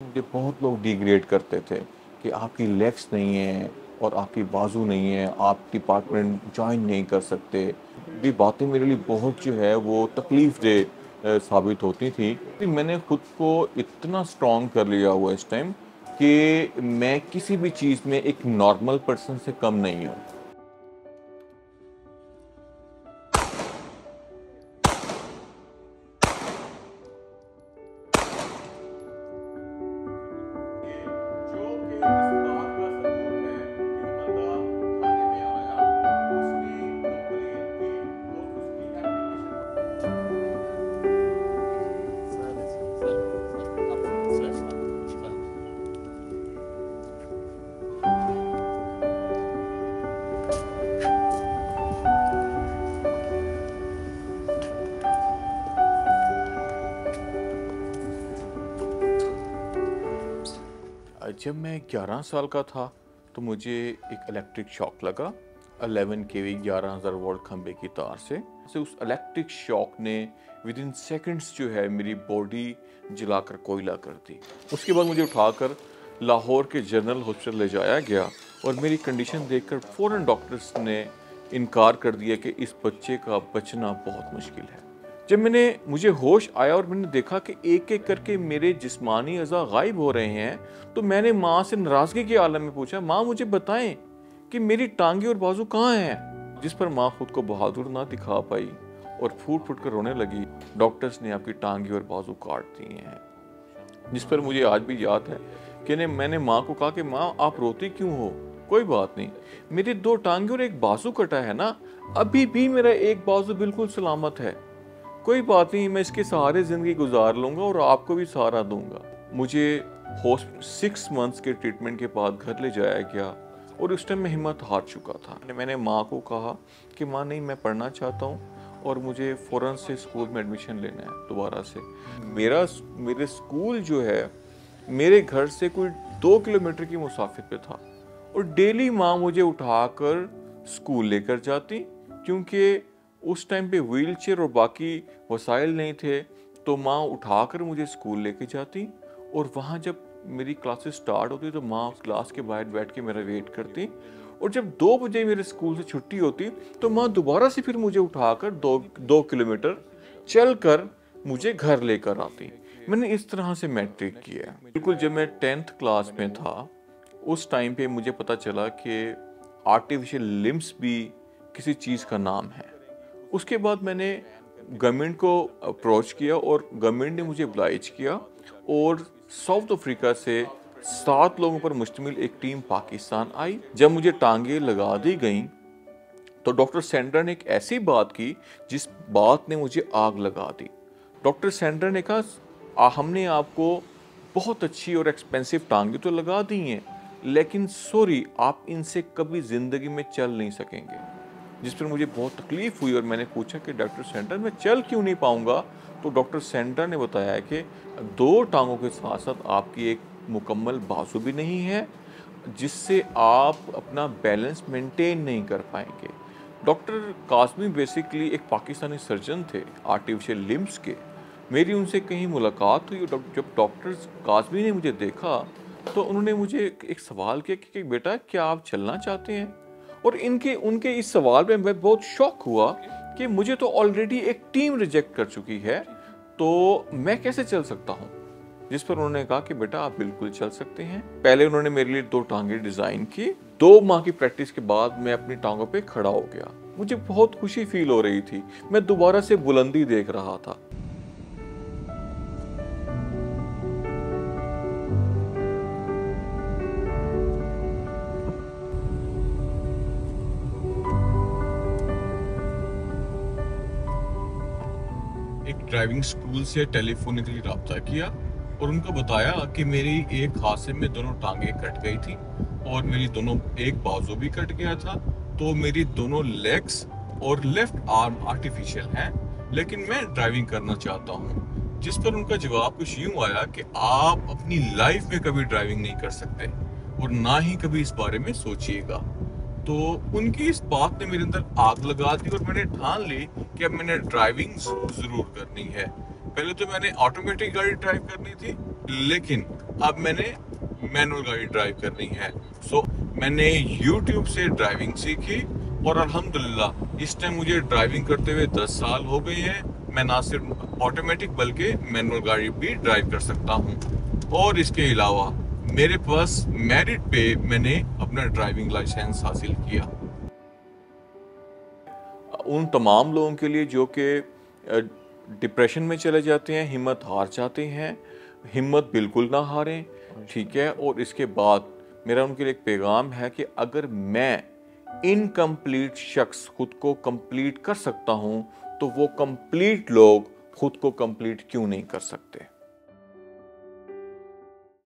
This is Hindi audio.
मुझे बहुत लोग डिग्रेड करते थे कि आपकी लेग्स नहीं है और आपकी बाजू नहीं है, आप डिपार्टमेंट ज्वाइन नहीं कर सकते। ये बातें मेरे लिए बहुत जो है वो तकलीफ दे साबित होती थी। मैंने खुद को इतना स्ट्रॉन्ग कर लिया हुआ इस टाइम कि मैं किसी भी चीज़ में एक नॉर्मल पर्सन से कम नहीं हूँ। जब मैं 11 साल का था तो मुझे एक इलेक्ट्रिक शॉक लगा 11 केवी 11,000 वोल्ट खंबे की तार से। उस इलेक्ट्रिक शॉक ने विद इन सेकेंड्स जो है मेरी बॉडी जलाकर कोयला कर दी। उसके बाद मुझे उठाकर लाहौर के जनरल हॉस्पिटल ले जाया गया और मेरी कंडीशन देखकर फ़ौरन डॉक्टर्स ने इनकार कर दिया कि इस बच्चे का बचना बहुत मुश्किल है। जब मुझे होश आया और मैंने देखा कि एक एक करके मेरे जिस्मानी अज़ा गायब हो रहे हैं, तो मैंने माँ से नाराज़गी के आलम में पूछा, माँ मुझे बताएं कि मेरी टांगे और बाजू कहाँ हैं। जिस पर माँ खुद को बहादुर ना दिखा पाई और फूट फूट कर रोने लगी। डॉक्टर्स ने आपकी टांगे और बाजू काट दिए हैं। जिस पर मुझे आज भी याद है कि मैंने माँ को कहा कि माँ आप रोती क्यों हो? कोई बात नहीं, मेरी 2 टांगे और एक बाजू कटा है ना, अभी भी मेरा एक बाजू बिल्कुल सलामत है। कोई बात नहीं, मैं इसके सहारे जिंदगी गुजार लूंगा और आपको भी सहारा दूंगा। मुझे 6 मंथ्स के ट्रीटमेंट के बाद घर ले जाया गया और उस टाइम मैं हिम्मत हार चुका था। मैंने माँ को कहा कि माँ नहीं, मैं पढ़ना चाहता हूँ और मुझे फ़ौरन से स्कूल में एडमिशन लेना है दोबारा से। मेरे स्कूल जो है मेरे घर से कोई 2 किलोमीटर की मुसाफिर पे था और डेली माँ मुझे उठाकर स्कूल लेकर जाती, क्योंकि उस टाइम पे व्हील चेयर और बाकी वसाइल नहीं थे। तो माँ उठाकर मुझे स्कूल लेके जाती और वहाँ जब मेरी क्लासेस स्टार्ट होती तो माँ क्लास के बाहर बैठ के मेरा वेट करती और जब 2 बजे मेरे स्कूल से छुट्टी होती तो माँ दोबारा से फिर मुझे उठाकर 2 किलोमीटर चल कर मुझे घर लेकर आती। मैंने इस तरह से मैट्रिक किया। बिल्कुल जब मैं 10th क्लास में था उस टाइम पे मुझे पता चला कि आर्टिफिशियल लिम्स भी किसी चीज़ का नाम है। उसके बाद मैंने गवर्नमेंट को अप्रोच किया और गवर्नमेंट ने मुझे oblige किया और साउथ अफ्रीका से 7 लोगों पर मुश्तमिल एक टीम पाकिस्तान आई। जब मुझे टांगे लगा दी गईं तो डॉक्टर सेंडर ने एक ऐसी बात की जिस बात ने मुझे आग लगा दी। डॉक्टर सेंडर ने कहा, हमने आपको बहुत अच्छी और एक्सपेंसिव टांगे तो लगा दी हैं, लेकिन सॉरी, आप इनसे कभी ज़िंदगी में चल नहीं सकेंगे। जिस पर मुझे बहुत तकलीफ हुई और मैंने पूछा कि डॉक्टर सेंटर मैं चल क्यों नहीं पाऊंगा? तो डॉक्टर सेंटर ने बताया कि 2 टांगों के साथ साथ आपकी एक मुकम्मल बाजू भी नहीं है, जिससे आप अपना बैलेंस मेंटेन नहीं कर पाएंगे। डॉक्टर काज़मी बेसिकली एक पाकिस्तानी सर्जन थे आर्टिफिशियल लिम्स के। मेरी उनसे कहीं मुलाकात हुई और जब डॉक्टर काज़मी ने मुझे देखा तो उन्होंने मुझे एक सवाल किया कि बेटा क्या आप चलना चाहते हैं? और उनके इस सवाल पे मैं बहुत शॉक हुआ कि मुझे तो ऑलरेडी एक टीम रिजेक्ट कर चुकी है, तो मैं कैसे चल सकता हूँ? जिस पर उन्होंने कहा कि बेटा आप बिल्कुल चल सकते हैं। पहले उन्होंने मेरे लिए 2 टांगे डिजाइन की। 2 माह की प्रैक्टिस के बाद मैं अपनी टांगों पे खड़ा हो गया। मुझे बहुत खुशी फील हो रही थी। मैं दोबारा से बुलंदी देख रहा था। एक ड्राइविंग स्कूल से टेलीफोनिकली रब्ता किया और उनको बताया कि मेरी एक हादसे में दोनों टांगे कट गई थी और मेरी एक बाजू भी कट गया था। तो मेरी दोनों लेग्स और लेफ्ट आर्म आर्टिफिशियल हैं, लेकिन मैं ड्राइविंग करना चाहता हूँ। जिस पर उनका जवाब कुछ यूं आया कि आप अपनी लाइफ में कभी ड्राइविंग नहीं कर सकते और ना ही कभी इस बारे में सोचिएगा। तो उनकी इस बात ने मेरे अंदर आग लगा दी और मैंने ठान ली कि अब मैंने ड्राइविंग जरूर करनी है। पहले तो मैंने ऑटोमेटिक गाड़ी ड्राइव करनी थी, लेकिन अब मैंने मैनुअल गाड़ी ड्राइव करनी है। सो मैंने YouTube से ड्राइविंग सीखी और अल्हम्दुलिल्लाह इस टाइम मुझे ड्राइविंग करते हुए 10 साल हो गए हैं। मैं ना सिर्फ ऑटोमेटिक बल्कि मैनुअल गाड़ी भी ड्राइव कर सकता हूँ। और इसके अलावा मेरे पास मेरिट पे मैंने अपना ड्राइविंग लाइसेंस हासिल किया। उन तमाम लोगों के लिए जो कि डिप्रेशन में चले जाते हैं, हिम्मत हार जाते हैं, हिम्मत बिल्कुल ना हारें, ठीक है। और इसके बाद मेरा उनके लिए एक पैगाम है कि अगर मैं इनकम्प्लीट शख्स खुद को कंप्लीट कर सकता हूं तो वो कंप्लीट लोग खुद को कंप्लीट क्यों नहीं कर सकते।